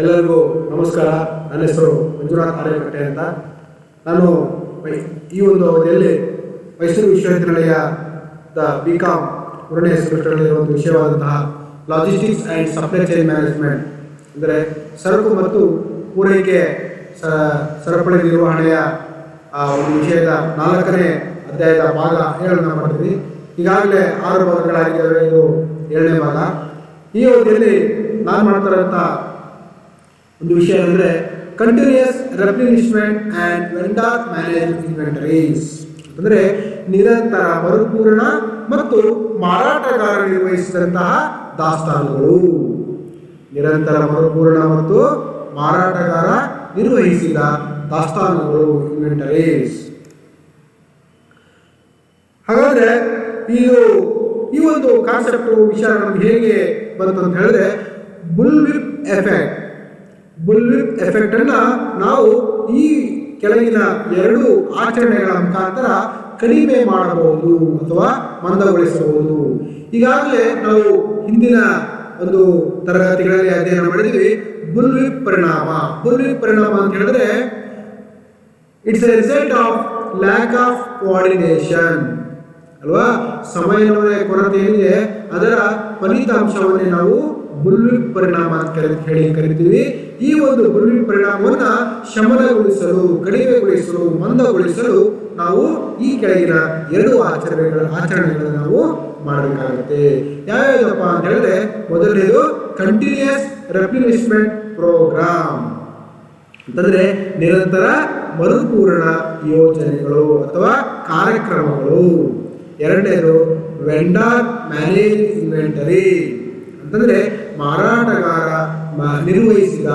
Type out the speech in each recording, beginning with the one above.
ಎಲ್ಲರಿಗೂ ನಮಸ್ಕಾರ. ನನ್ನ ಹೆಸರು ಮಂಜುನಾಥ್ ಆರ್ಯಕಟ್ಟೆ ಅಂತ. ನಾನು ಈ ಒಂದು ಅವಧಿಯಲ್ಲಿ ಮೈಸೂರು ವಿಶ್ವವಿದ್ಯಾನಿಲಯದ BCom ಮೂರನೇ ಸೆಮಿಸ್ಟರ್ನಲ್ಲಿ ಒಂದು ವಿಷಯವಾದಂತಹ logistics and supply chain management, ಅಂದರೆ ಸರಕು ಮತ್ತು ಪೂರೈಕೆ ಸರಪಳಿ ನಿರ್ವಹಣೆಯ ಒಂದು ವಿಷಯದ 4ನೇ ಅಧ್ಯಾಯದ ಭಾಗ 7 ಮಾಡಿದ್ವಿ. ಈಗಾಗಲೇ 6 ಭಾಗಗಳಾಗಿದ್ದಾವೆ, ಇದು 7ನೇ ಭಾಗ. ಈ ಅವಧಿಯಲ್ಲಿ ನಾನು ಮಾಡ್ತಾರಂಥ ಒಂದು ವಿಷಯ ಅಂದರೆ continuous ರೆಪ್ಲಿನಿಶ್ಮೆಂಟ್ and vendor manage inventories, ಅಂದರೆ ನಿರಂತರ ಮರುಪೂರಣ ಮತ್ತು ಮಾರಾಟಗಾರ ನಿರ್ವಹಿಸಿದಂತಹ ದಾಸ್ತಾನುಗಳು. ನಿರಂತರ ಮರುಪೂರಣ ಮತ್ತು ಮಾರಾಟಗಾರ ನಿರ್ವಹಿಸಿದ ದಾಸ್ತಾನುಗಳು, ಇನ್ವೆಂಟರೀಸ್. ಹಾಗಾದರೆ ಈ ಒಂದು ಕಾನ್ಸೆಪ್ಟು ವಿಚಾರ ನಮ್ಗೆ ಹೇಗೆ ಬಂತು ಅಂತ ಹೇಳಿದ್ರೆ, ಬುಲ್ವಿಪ್ ಎಫೆಕ್ಟ್ ಅನ್ನ ನಾವು ಈ ಕೆಳಗಿನ 2 ಆಚರಣೆಗಳ ಮುಖಾಂತರ ಕಡಿಮೆ ಮಾಡಬಹುದು ಅಥವಾ ಮಂದಗೊಳಿಸಬಹುದು. ಈಗಾಗಲೇ ನಾವು ಹಿಂದಿನ ಒಂದು ತರಗತಿಗಳಲ್ಲಿ ಅಧ್ಯಯನ ಮಾಡಿದ್ವಿ ಬುಲ್ವಿಪ್ ಪರಿಣಾಮ ಅಂತ ಹೇಳಿದ್ರೆ it's A result of lack of coordination ಅಲ್ವಾ. ಸಮನ್ವಯ ಕೊರತೆ ಏನಿದೆ ಅದರ ಫಲಿತಾಂಶವನ್ನೇ ನಾವು ಬುಲ್ವಿಪ್ ಪರಿಣಾಮ ಅಂತ ಕರಿತೀವಿ. ಈ ಒಂದು ಬುಲ್ವಿಪ್ ಪರಿಣಾಮವನ್ನು ಶಮನಗೊಳಿಸಲು, ಕಡಿಮೆಗೊಳಿಸಲು, ಮಂದಗೊಳಿಸಲು ನಾವು ಈ ಕೆಳಗಿನ 2 ಆಚರಣೆಗಳನ್ನು ನಾವು ಮಾಡಬೇಕಾಗುತ್ತೆ. ಯಾವ್ಯಾವುದಪ್ಪ ಅಂತ ಹೇಳಿದ್ರೆ, ಮೊದಲನೇದು ಕಂಟಿನ್ಯೂಯಸ್ ರೆಪ್ಲಿನಿಶ್ಮೆಂಟ್ ಪ್ರೋಗ್ರಾಮ್, ಅಂತಂದ್ರೆ ನಿರಂತರ ಮರುಪೂರಣ ಯೋಜನೆಗಳು ಅಥವಾ ಕಾರ್ಯಕ್ರಮಗಳು. ಎರಡನೇದು ವೆಂಡರ್ ಮ್ಯಾನೇಜ್ ಇನ್ವೆಂಟರಿ, ಅಂತಂದ್ರೆ ಮಾರಾಟಗಾರ ನಿರ್ವಹಿಸಿದ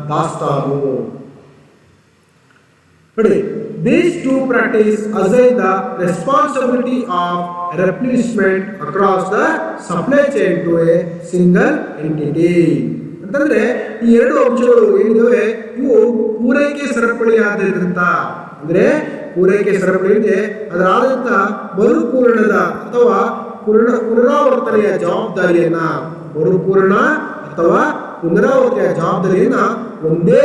ದಾಸ್ತಾನು. ನೋಡಿ, these 2 practice assign the responsibility of replenishment across the supply chain to a single entity. ಅಂತಂದ್ರೆ ಈ 2 ಅಂಶಗಳು ಏನಿದಾವೆ ಇವು ಪೂರೈಕೆ ಸರಪಳಿಯಾದ್ರಿಂದ, ಅಂದ್ರೆ ಪೂರೈಕೆ ಸರಪಳಿ ಇದೆ ಅದರಾದಂಥ ಮರುಪೂರಣದ ಅಥವಾ ಪುನರಾವರ್ತನೆಯ ಜವಾಬ್ದಾರಿಯನ್ನ, ಮರುಪೂರಣ ಅಥವಾ ಪುನರಾವರ್ತನೆಯ ಜವಾಬ್ದಾರಿಯನ್ನ ಒಂದೇ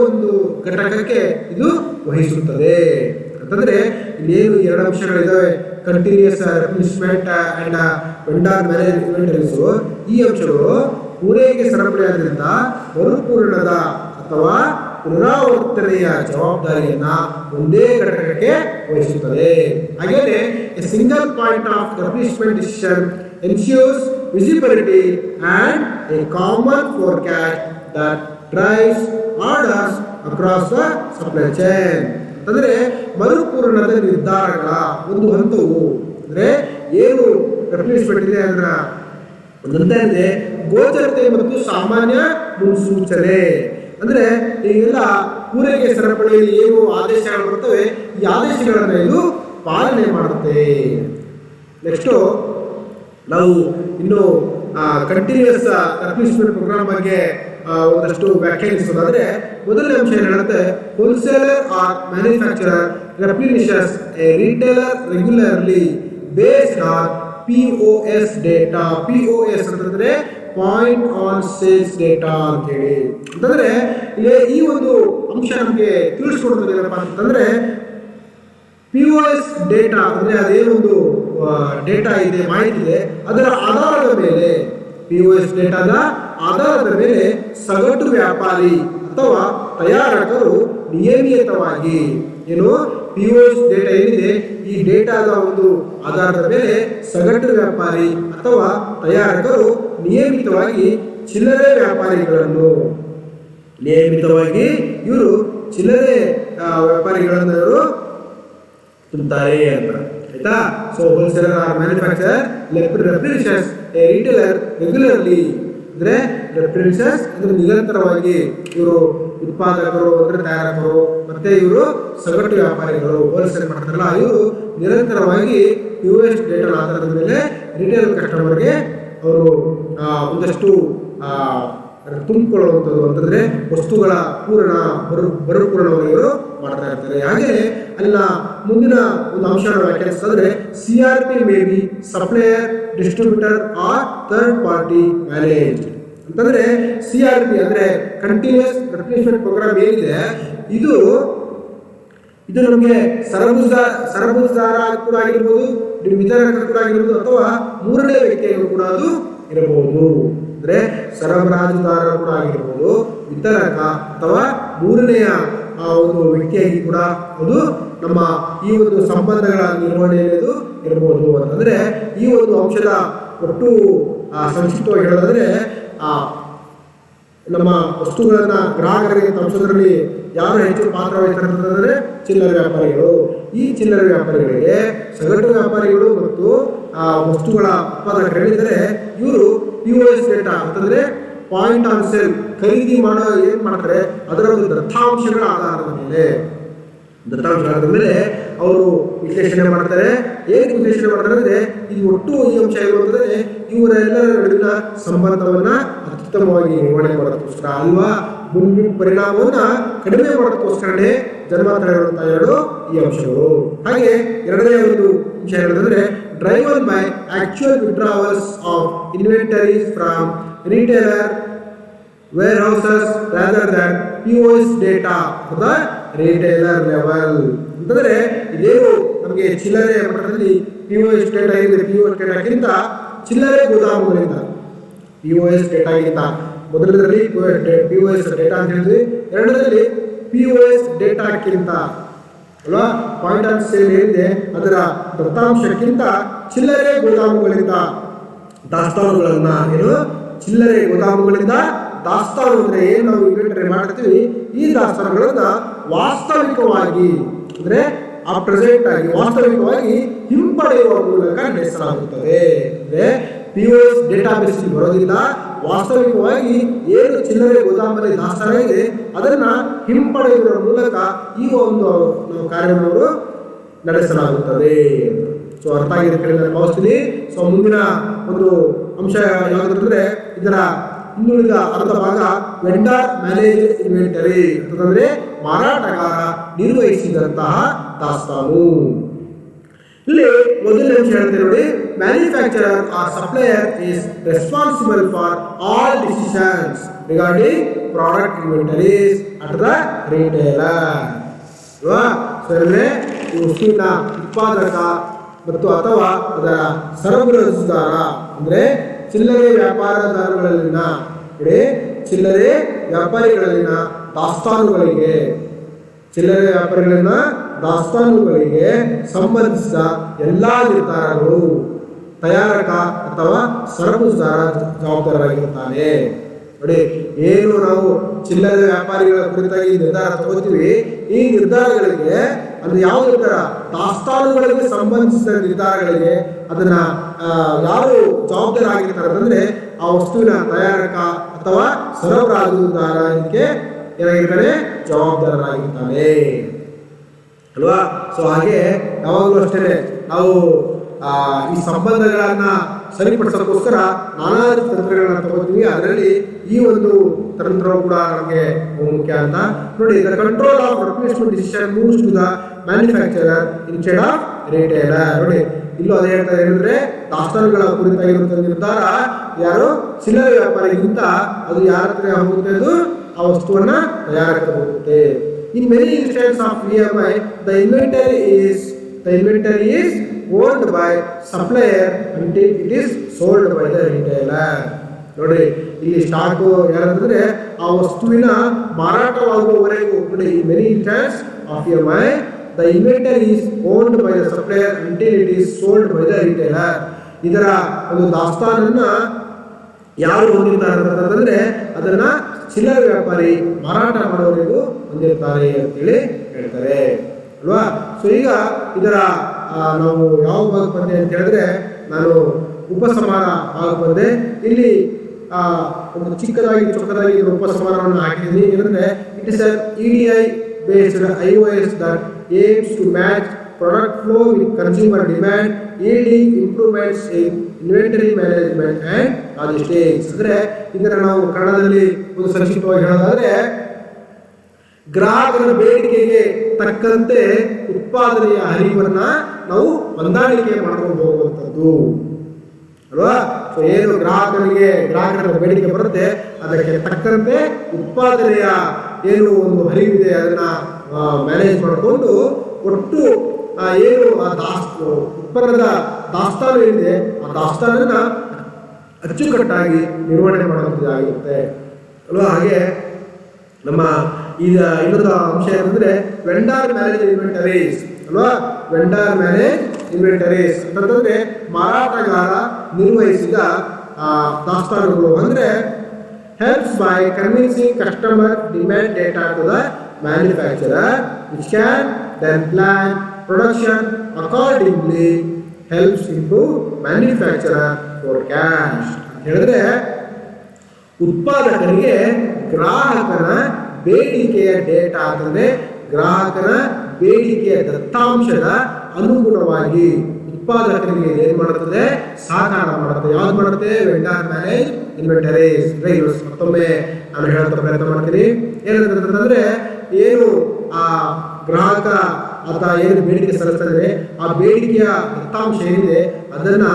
ಒಂದು ಘಟಕಕ್ಕೆ ಇದು ವಹಿಸುತ್ತದೆ. ಅಂತಂದ್ರೆ ಇನ್ನೇನು 2 ಅಂಶಗಳಿದಾವೆ, continuous ರೆಪ್ಲಿನಿಶ್ಮೆಂಟ್ and vendor manage inventories. ಈ ಅಂಶಗಳು ಪೂರೈಕೆ ಸರಪಳಿ ಆದ್ರಿಂದ ಮರುಪೂರಣದ ಅಥವಾ ಪುನರಾವರ್ತನೆಯ ಜವಾಬ್ದಾರಿಯನ್ನ ಒಂದೇ ಘಟಕಕ್ಕೆ ವಹಿಸುತ್ತದೆ. ಹಾಗೆಯೇ a single point of replenishment decision ensures visibility and a common forecast that drives orders across the supply chain. ಅಂದರೆ ಮರುಪೂರಣದ ನಿರ್ಧಾರಗಳ ಒಂದು ಹಂತವು, ಅಂದರೆ ಏನು ರೆಪ್ಲಿನಿಶ್ಮೆಂಟ್ ಇದೆ ಅದರ ಒಂದು ಹಂತ ಇದೆ ಗೋಚರತೆ ಮತ್ತು ಸಾಮಾನ್ಯ ಮುನ್ಸೂಚನೆ. ಅಂದರೆ ಈಗೆಲ್ಲ ಪೂರೈಕೆ ಸರಪಳಿಯಲ್ಲಿ ಏನು ಆದೇಶಗಳು ಬರ್ತವೆ ಈ ಆದೇಶಗಳನ್ನು ಇದು ಪಾಲನೆ ಮಾಡುತ್ತೆ. ನೆಕ್ಸ್ಟು ನಾವು ಇನ್ನು ಕಂಟಿನ್ಯೂಯಸ್ ರೆಪ್ಲಿನಿಶ್ಮೆಂಟ್ ಪ್ರೋಗ್ರಾಮ್ ಬಗ್ಗೆ ಒಂದಷ್ಟು ವ್ಯಾಖ್ಯಾನಿಸೋದಾದ್ರೆ, ಮೊದಲನೇ ಅಂಶ ಏನು ಹೇಳುತ್ತೆ, wholesaler or manufacturer replenishes a retailer regularly based on POS data. POS ಅಂತಂದ್ರೆ ಪಾಯಿಂಟ್ ಆನ್ ಸೇಲ್ಸ್ ಡೇಟಾ ಅಂತೇಳಿ. ಅಂತಂದ್ರೆ ಈ ಒಂದು ಅಂಶ ನಮಗೆ ತಿಳಿಸ್ಕೊಡೋದು ಏನಪ್ಪ ಅಂತಂದ್ರೆ, POS ಡೇಟಾ ಅಂದ್ರೆ ಅದೇನೊಂದು ಡೇಟಾ ಇದೆ, ಮಾಹಿತಿ ಇದೆ, ಅದರ ಆಧಾರದ ಮೇಲೆ, POS ಡೇಟಾದ ಆಧಾರದ ಮೇಲೆ ಸಗಟು ವ್ಯಾಪಾರಿ ಅಥವಾ ತಯಾರಕರು ನಿಯಮಿತವಾಗಿ ಏನು POS ಡೇಟಾ ಏನಿದೆ ಈ ಡೇಟಾದ ಒಂದು ಆಧಾರದ ಮೇಲೆ ಸಗಟು ವ್ಯಾಪಾರಿ ಅಥವಾ ತಯಾರಕರು ನಿಯಮಿತವಾಗಿ ಚಿಲ್ಲರೆ ವ್ಯಾಪಾರಿಗಳನ್ನು ಇವರು ಚಿಲ್ಲರೆ ವ್ಯಾಪಾರಿಗಳನ್ನು ಇವರು ತುಂಬ್ತಾರೆ ಅಂತ, ಆಯ್ತಾ. So wholesaler or manufacturer replenishes a retailer regularly, ಅಂದ್ರೆ ರೆಪ್ಲಿನಿಶಸ್ ಅಂದ್ರೆ ನಿರಂತರವಾಗಿ ಇವರು ಉತ್ಪಾದಕರು ಅಂದ್ರೆ ತಯಾರಕರು ಮತ್ತೆ ಇವರು ಸಗಟು ವ್ಯಾಪಾರಿಗಳು ಹೋಲ್ಸೇಲ್ ಮಾಡ್ತಾರಲ್ಲ ಇವರು ನಿರಂತರವಾಗಿ POS ಡೇಟಾ ಆಧಾರದ ಮೇಲೆ ರಿಟೇಲ್ ಕಸ್ಟಮರ್ಗೆ ಅವರು ಒಂದಷ್ಟು ತುಂಬಿಕೊಳ್ಳುವಂಥದ್ದು, ಅಂತಂದ್ರೆ ವಸ್ತುಗಳ ಮರುಪೂರಣವನ್ನು ಇವರು ಮಾಡ್ತಾ ಇರ್ತಾರೆ. ಹಾಗೆ ಅಲ್ಲಿನ ಮುಂದಿನ ಒಂದು ಅಂಶವನ್ನು ವ್ಯಾಖ್ಯಾನಿಸಿದ್ರೆ, CRP may be supplier, distributor R third party managed. ಅಂತಂದ್ರೆ CRP ಅಂದ್ರೆ ಕಂಟಿನ್ಯೂಸ್ ರಿಪ್ಲೇಸ್ಮೆಂಟ್ ಪ್ರೋಗ್ರಾಮ್ ಏನಿದೆ ಇದು ನಮಗೆ ಸರಬರಾಜುದಾರ ಕೂಡ ಆಗಿರ್ಬೋದು, ವಿತರಕ ಕೂಡ ಆಗಿರ್ಬೋದು, ಅಥವಾ ಮೂರನೇ ವ್ಯಕ್ತಿಯನ್ನು ಕೂಡ ಅದು ಇರಬಹುದು. ಅಂದ್ರೆ ಸರಬರಾಜುದಾರ ಕೂಡ ಆಗಿರ್ಬೋದು, ವಿತರಕ ಅಥವಾ ಮೂರನೆಯ ಒಂದು ವ್ಯಕ್ತಿಯಾಗಿ ಕೂಡ ಅದು ನಮ್ಮ ಈ ಒಂದು ಸಂಬಂಧಗಳ ನಿರ್ವಹಣೆಯಲ್ಲಿ ಇರಬಹುದು. ಅಂತಂದ್ರೆ ಈ ಒಂದು ಅಂಶದ ಒಟ್ಟು ಸಂಕ್ಷಿಪ್ತವಾಗಿ ಹೇಳೋದಾದ್ರೆ ನಮ್ಮ ವಸ್ತುಗಳನ್ನ ಗ್ರಾಹಕರಿಗೆ ತಲುಪಿಸೋದ್ರಲ್ಲಿ ಯಾರು ಹೆಚ್ಚು ಪಾತ್ರ ವಹಿಸ್ತಾರೆ ಚಿಲ್ಲರೆ ವ್ಯಾಪಾರಿಗಳು. ಈ ಚಿಲ್ಲರೆ ವ್ಯಾಪಾರಿಗಳಿಗೆ ಸಗಟು ವ್ಯಾಪಾರಿಗಳು ಮತ್ತು ವಸ್ತುಗಳ ಉತ್ಪಾದಕರಿದ್ದಾರೆ. ಇವರು POS ಡೇಟಾ ಅಂತಂದ್ರೆ ಪಾಯಿಂಟ್ ಆಫ್ ಸೇಲ್ ಖರೀದಿ ಮಾಡೋ ಏನ್ ಮಾಡ್ತಾರೆ ಅದರ ಒಂದು ದತ್ತಾಂಶಗಳ ಆಧಾರದ ಮೇಲೆ ಅವರು ವಿಶ್ಲೇಷಣೆ ಮಾಡ್ತಾರೆ. ಹೇಗೆ ವಿಶ್ಲೇಷಣೆ ಮಾಡ್ತಾರೆ ಅಂದ್ರೆ ಇದು ಒಟ್ಟು ಈ ಅಂಶ ಇರುವಂತಂದ್ರೆ ಇವರೆಲ್ಲರ ನಡುವಿನ ಸಂಬಂಧವನ್ನ ಅತ್ಯುತ್ತಮವಾಗಿ ನಿರ್ವಹಣೆ ಮಾಡೋದಕ್ಕೋಸ್ಕರ ಅಲ್ವಾ ಪರಿಣಾಮವನ್ನ ಕಡಿಮೆ ಮಾಡೋದಕ್ಕೋಸ್ಕರನೇ ಜನ್ಮತಳೆಯುವಂತಹ ಎರಡು ಈ ಅಂಶಗಳು. ಹಾಗೆ ಎರಡನೇ ಒಂದು ಅಂಶ ಹೇಳೋದಂದ್ರೆ driven by actual withdrawals of inventories from retailer warehouses rather than POS data for the retailer level. ಅಂತಂದ್ರೆ ಇದೇನು ನಮಗೆ ಚಿಲ್ಲರೆ ಮಟ್ಟದಲ್ಲಿ POS ಡೇಟಾ ಇದೆ, POS ಡೇಟಾಕ್ಕಿಂತ ಚಿಲ್ಲರೆ ಗೋದಾಮುಗಳಿಂದ POS ಡೇಟಾಗಿಂತ ಮೊದಲರಲ್ಲಿ POS ಡೇಟಾ ಅಂತ ಹೇಳಿದ್ವಿ, ಎರಡರಲ್ಲಿ POS ಡೇಟಾಕ್ಕಿಂತ ಅಲ್ವಾ ಪಾಯಿಂಟ್ ಆಫ್ ಸೇಲ್ ಏನಿದೆ ಅದರ ದತ್ತಾಂಶಕ್ಕಿಂತ ಚಿಲ್ಲರೆ ಗೋದಾಮುಗಳಿಂದ ದಾಸ್ತಾನುಗಳನ್ನ ಚಿಲ್ಲರೆ ಗೋದಾಮುಗಳಿಂದ ದಾಸ್ತಾನು ಅಂದ್ರೆ ಏನು ನಾವು ಇನ್ವೆಂಟರಿ ಮಾಡ್ತೀವಿ ಈ ದಾಸ್ತಾನುಗಳನ್ನ ವಾಸ್ತವಿಕವಾಗಿ ಅಂದ್ರೆ ವಾಸ್ತವಿಕವಾಗಿ ಹಿಂಪಡೆಯುವ ಮೂಲಕ ನಡೆಸಲಾಗುತ್ತದೆ. ಅಂದ್ರೆ POS ಡೇಟಾಬೇಸ್ ಬರೋದಿಲ್ಲ, ವಾಸ್ತವಿಕವಾಗಿ ಏನು ಚಿಲ್ಲರೆ ಗೋದಾಮಲ್ಲಿ ದಾಸ್ತಾನು ಇದೆ ಅದನ್ನ ಹಿಂಪಡೆಯುವ ಮೂಲಕ ಈ ಒಂದು ನಾವು ಕಾರ್ಯವನ್ನು ನಡೆಸಲಾಗುತ್ತದೆ. ಸೊ ಅರ್ಥ ಆಗಿದೆ ಕೇಳಿದ್ರೆ ಭಾವಿಸ್ತೀನಿ. ಸೊ ಮುಂದಿನ ಒಂದು ಅಂಶ ಯಾವುದಂದ್ರೆ ಇದರ ಇನ್ನುಳಿದ ಅರ್ಧ ಭಾಗ ವೆಂಡರ್ ಮ್ಯಾನೇಜ್ ಇನ್ವೆಂಟರಿ ಅಂತಂದ್ರೆ ಮಾರಾಟಗಾರ ನಿರ್ವಹಿಸಿದಂತಹ ದಾಸ್ತಾನು. ಇಲ್ಲಿ ಮೊದಲನೇ ಅಂಶ ಹೇಳ್ತೇವೆ ನೋಡಿ, manufacturer or supplier is responsible for all decisions regarding product inventories at the retailer. ಅಲ್ವಾ? ಸೊ ಅಂದ್ರೆ ಈ ವಸ್ತುವಿನ ಉತ್ಪಾದಕ ಮತ್ತು ಅಥವಾ ಅದರ ಸರಬರಾಜುದಾರ ಅಂದ್ರೆ ಚಿಲ್ಲರೆ ವ್ಯಾಪಾರದಾರಗಳಲ್ಲಿನ ಚಿಲ್ಲರೆ ವ್ಯಾಪಾರಿಗಳಲ್ಲಿನ ದಾಸ್ತಾನುಗಳಿಗೆ ಸಂಬಂಧಿಸಿದ ಎಲ್ಲಾ ನಿರ್ಧಾರಗಳು ತಯಾರಕ ಅಥವಾ ಸರಬರಾಜುದಾರ ಜವಾಬ್ದಾರರಾಗಿರುತ್ತಾನೆ. ನೋಡಿ, ಏನು ನಾವು ಚಿಲ್ಲರೆ ವ್ಯಾಪಾರಿಗಳ ಕುರಿತಾಗಿ ನಿರ್ಧಾರ ತಗೋತೀವಿ, ಈ ನಿರ್ಧಾರಗಳಿಗೆ ಅಂದ್ರೆ ಯಾವ ನಿರ್ಧಾರ ದಾಸ್ತಾನುಗಳಿಗೆ ಸಂಬಂಧಿಸಿದ ನಿರ್ಧಾರಗಳಿಗೆ ಅದನ್ನ ಯಾರು ಜವಾಬ್ದಾರರಾಗಿರ್ತಾರೆ ಅಂತಂದ್ರೆ ಆ ವಸ್ತುವಿನ ತಯಾರಕ ಅಥವಾ ಸರಬರಾಜುದಾರ ಇದಕ್ಕೆ ಏನಾಗಿರ್ತಾನೆ ಜವಾಬ್ದಾರರಾಗಿರ್ತಾನೆ ಅಲ್ವಾ. ಸೊ ಹಾಗೆ ಯಾವಾಗಲೂ ಅಷ್ಟೇ ನಾವು ಈ ಸಂಬಂಧಗಳನ್ನ ಸರಿಪಡಿಸೋದಕ್ಕೋಸ್ಕರ ನಾನಾ ತಂತ್ರಗಳನ್ನ ತಗೋತೀವಿ. ಅದರಲ್ಲಿ ಈ ಒಂದು ತಂತ್ರ ಕೂಡ ನಮಗೆ ಮುಖ್ಯ ಅಂತ ನೋಡಿ. The control of replacement decision moves to the manufacturer instead of retailer. ನೋಡಿ, ಇಲ್ಲೂ ಅದೇ ಹೇಳ್ತಾ ಏನಂದ್ರೆ ದಾಸ್ತಾನುಗಳ ಕುರಿತಾಗಿರುವಂತಹ ನಿರ್ಧಾರ ಯಾರು ಚಿಲ್ಲರೆ ವ್ಯಾಪಾರಿಗಿಂತ ಅದು ಯಾರ ಹತ್ರ ಹೋಗುತ್ತೆ, ಅದು ಆ ವಸ್ತುವನ್ನ ತಯಾರಕ ಹೋಗುತ್ತೆ. In many instances of EMI, the inventory is owned by supplier until it is sold by the retailer. ನೋಡಿ, ಇಲ್ಲಿ ಸ್ಟಾಕ್ ಯಾರಂತಂದ್ರೆ ಆ ವಸ್ತುವಿನ ಮಾರಾಟವಾಗುವವರೆಗೂ ನೋಡಿ. Many instance of EMI, the inventory is owned by the supplier until it is sold by the retailer. ಇದರ ಒಂದು ದಾಸ್ತಾನನ್ನ ಯಾರು ಹೊಂದಿರ್ತಾರೆ ಅಂತಂದ್ರೆ ಅದನ್ನ ಚಿಲ್ಲರೆ ವ್ಯಾಪಾರಿ ಮಾರಾಟ ಮಾಡೋವರೆಗೂ ಹೊಂದಿರ್ತಾರೆ ಅಂತೇಳಿ ಹೇಳ್ತಾರೆ ಅಲ್ವಾ. ಸೊ ಈಗ ಇದರ ನಾವು ಯಾವ ಭಾಗ ಬಂದೆ ಅಂತ ಹೇಳಿದ್ರೆ ನಾನು ಉಪಸಂಹಾರ ಭಾಗ ಬಂದೆ. ಇಲ್ಲಿ ಒಂದು ಚೊಕ್ಕದಾಗಿ ಉಪಸಂಹಾರವನ್ನು ಹಾಕಿದ್ದೀನಿ. ಏನಂದ್ರೆ it is EDI based iOS that aims to match product flow with consumer demand, yielding improvements in inventory management and logistics. ಅಂದ್ರೆ ಇದರ ನಾವು ಕನ್ನಡದಲ್ಲಿ ಒಂದು ಸಂಕ್ಷಿಪ್ತವಾಗಿ ಹೇಳೋದಾದ್ರೆ ಗ್ರಾಹಕರ ಬೇಡಿಕೆಗೆ ತಕ್ಕಂತೆ ಉತ್ಪಾದನೆಯ ಹರಿವನ್ನ ನಾವು ಹೊಂದಾಣಿಕೆ ಮಾಡ್ಕೊಂಡು ಹೋಗುವಂಥದ್ದು ಅಲ್ವಾ. ಸೊ ಸೊ ಏನು ಗ್ರಾಹಕರ ಬೇಡಿಕೆ ಬರುತ್ತೆ ಅದಕ್ಕೆ ತಕ್ಕಂತೆ ಉತ್ಪಾದನೆಯ ಏನು ಒಂದು ಹರಿವಿದೆ ಅದನ್ನ ಮ್ಯಾನೇಜ್ ಮಾಡಿಕೊಂಡು ಒಟ್ಟು ಏನು ಉತ್ಪನ್ನದ ದಾಸ್ತಾನು ಏನಿದೆ ಆ ದಾಸ್ತಾನನ್ನ ಅಚ್ಚುಕಟ್ಟಾಗಿ ನಿರ್ವಹಣೆ ಮಾಡುವಂಥದ್ದಾಗಿರುತ್ತೆ ಅಲ್ವಾ. ಹಾಗೆ ನಮ್ಮ ಈಗ ಇನ್ನೊಂದು ಅಂಶ ಏನಂದ್ರೆ ವೆಂಡರ್ ಮ್ಯಾನೇಜ್ ಇನ್ವೆಂಟರೀಸ್ ಅಲ್ವಾ. ವೆಂಡರ್ ಮ್ಯಾನೇಜ್ ಇನ್ವೆಂಟರೀಸ್ ಅಂತಂದ್ರೆ ಮಾರಾಟಗಾರ ನಿರ್ವಹಿಸಿದ ದಾಸ್ತಾನುಗಳು ಅಂದ್ರೆ helps by convincing customer demand data to the manufacturer which can then plan production accordingly, helps improve manufacturer forecast. ಹೇಳಿದ್ರೆ ಉತ್ಪಾದಕರಿಗೆ ಗ್ರಾಹಕನ ಬೇಡಿಕೆಯ ಡೇಟಾ ಅಂತಂದ್ರೆ ಗ್ರಾಹಕನ ಬೇಡಿಕೆಯ ದತ್ತಾಂಶದ ಅನುಗುಣವಾಗಿ ಉತ್ಪಾದಕರಿಗೆ ಏನ್ ಮಾಡುತ್ತದೆ ಸಹಕಾರ ಮಾಡುತ್ತದೆ. ಯಾವ್ದು ಮಾಡುತ್ತೆ? Vendor manage inventories. ಮತ್ತೊಮ್ಮೆ ನಾನು ಹೇಳೋದ ಪ್ರಯತ್ನ ಮಾಡ್ತೀನಿ. ಏನಂತಂದ್ರೆ ಏನು ಆ ಗ್ರಾಹಕ ಆತ ಏನು ಬೇಡಿಕೆ ಸಲ್ಲಿಸ್ತಾರೆ ಆ ಬೇಡಿಕೆಯ ದತ್ತಾಂಶ ಏನಿದೆ ಅದನ್ನ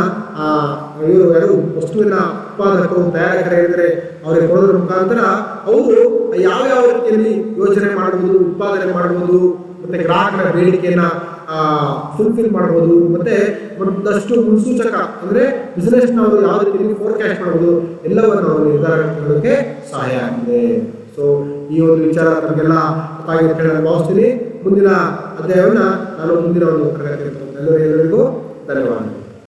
ಇವರು ಯಾರು ವಸ್ತುವಿನ ಉತ್ಪಾದಕರು ತಯಾರಕರು ಏನಿದ್ರೆ ಅವರಿಗೆ ಕೊಡೋದ್ರ ಮುಖಾಂತರ ಅವರು ಯಾವ್ಯಾವ ರೀತಿಯಲ್ಲಿ ಯೋಜನೆ ಮಾಡುವುದು, ಉತ್ಪಾದನೆ ಮಾಡುವುದು, ಮತ್ತೆ ಗ್ರಾಹಕರ ಬೇಡಿಕೆಯನ್ನ ಫುಲ್ಫಿಲ್ ಮಾಡಬಹುದು, ಮತ್ತೆ ಒಂದಷ್ಟು ಮುನ್ಸೂಚಕ ಅಂದ್ರೆ ಬಿಸಿನೆಸ್ ನವರು ಯಾವ ರೀತಿಯಲ್ಲಿ ಫೋರ್ಕಾಸ್ಟ್ ಮಾಡಬಹುದು ಎಲ್ಲವನ್ನು ಅವರು ನಿರ್ಧಾರ ಮಾಡೋದಕ್ಕೆ ಸಹಾಯ ಆಗಿದೆ. ಸೊ ಈ ಒಂದು ವಿಚಾರ ತಮಗೆಲ್ಲ ಗೊತ್ತಾಗಿದೆ ಅಂತ ಭಾವಿಸ್ತೀನಿ. ಮುಂದಿನ ಅಧ್ಯಾಯವನ್ನ ನಾನು ಮುಂದಿನ ಒಂದು ತರಗತಿ ಎಲ್ಲರಿಗೂ ಧನ್ಯವಾದ.